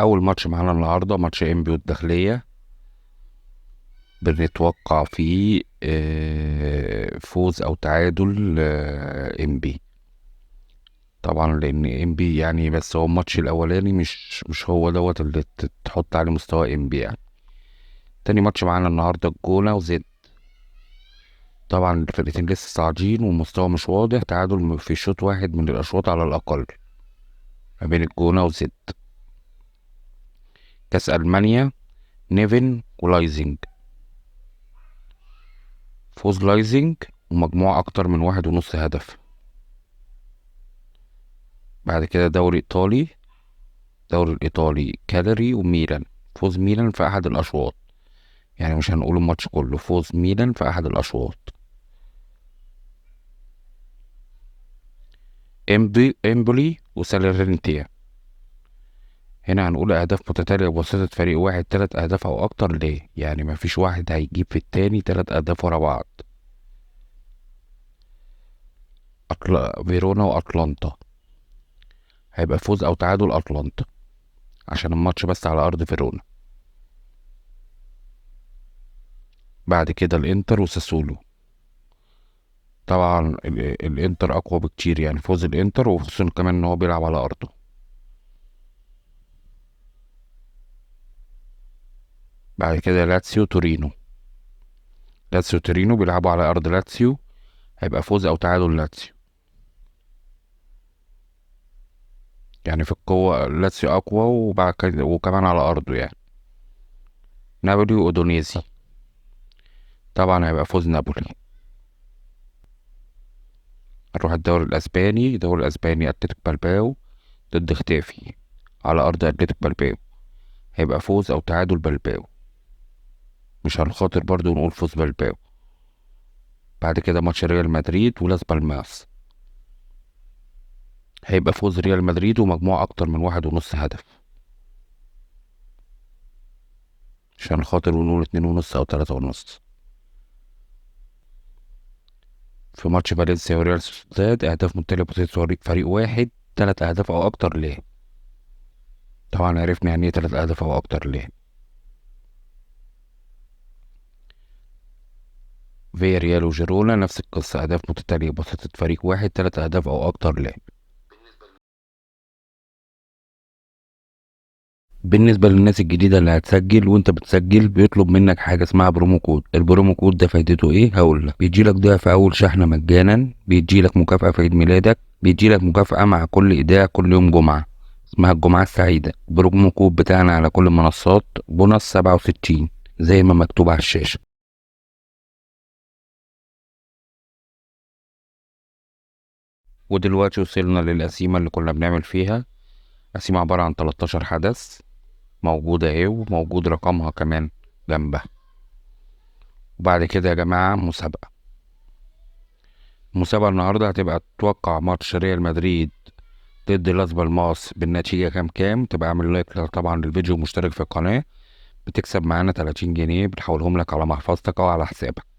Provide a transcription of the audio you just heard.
اول ماتش معانا النهارده ماتش انبي والداخليه. بنتوقع فيه فوز او تعادل انبي. طبعا لان انبي يعني، بس هو الماتش الاولاني مش هو دوت اللي تحط عليه مستوى انبي يعني. تاني ماتش معانا النهارده الجونه وزد. طبعا الفرقتين لسه صاعدين والمستوى مش واضح، تعادل في شوط واحد من الاشواط على الاقل ما بين الجونه وزد. كاس المانيا نيفن ولايزنج. فوز لايزنج ومجموع اكتر من 1.5 هدف. بعد كده الدوري الإيطالي كاليري وميلان. فوز ميلان في أحد الأشواط، يعني مش هنقول الماتش كله، فوز ميلان في أحد الأشواط. إمبولي وساليرنتيا. هنا هنقول أهداف متتالية بواسطة فريق واحد 3 أهداف أو أكتر. ليه؟ يعني مفيش واحد هيجيب في التاني 3 أهداف ورا بعض. فيرونا وأتلانتا. هيبقى فوز أو تعادل أتلانتا عشان الماتش بس على أرض فيرونا. بعد كده الإنتر وساسولو. طبعا الإنتر أقوى بكتير، يعني فوز الإنتر، وخصوصا كمان إن هو بيلعب على أرضه. بعد كده لاتسيو تورينو بيلعبوا على ارض لاتسيو. هيبقى فوز او تعادل لاتسيو. يعني في القوة لاتسيو اقوى، وبعد كده وكمان على ارضه يعني. نابولي واودونيزي. طبعا هيبقى فوز نابولي. نروح الدوري الاسباني اتلتيك بالباو ضد ختافي على ارض اتلتيك بالباو. هيبقى فوز او تعادل بالباو، مش هنخاطر برضو نقول فوز بالباو. بعد كده ماتش ريال مدريد ولاس بالماس. هيبقى فوز ريال مدريد ومجموع اكتر من 1.5 هدف، عشان خاطر ونقول 2.5 أو 3.5. في ماتش فالنسيا وريال سوسيداد أهداف متتالية بواسطة فريق واحد 3 أهداف أو أكتر. ليه؟ طبعا عرفنا يعني إيه 3 أهداف أو أكتر ليه. فيا ريال وجيرونا نفس القصة، أهداف متتالية بواسطة فريق واحد 3 أهداف أو أكتر. ليه؟ بالنسبة للناس الجديدة اللي هتسجل، وانت بتسجل بيطلب منك حاجة اسمها برومو كود. البرومو كود ده فايدته ايه؟ هقولك. بيجيلك ضعف اول شحنة مجانا، بيجيلك مكافأة في عيد ميلادك، بيجيلك مكافأة مع كل ايداع كل يوم جمعة اسمها الجمعة السعيدة. البرومو كود بتاعنا على كل المنصات بونص 67 زي ما مكتوب على الشاشة. ودلوقتي وصلنا للقسيمة اللي كنا بنعمل فيها. قسيمة عبارة عن 13 حدث موجودة اهي، وموجود رقمها كمان جنبها. وبعد كده يا جماعة المسابقة النهاردة هتبقى تتوقع ماتش ريال مدريد ضد لاس بالماس بالنتيجة كام. تبقى اعمل لايك طبعا للفيديو ومشترك في القناة. بتكسب معانا 30 جنيه بنحولهم لك على محفظتك او على حسابك.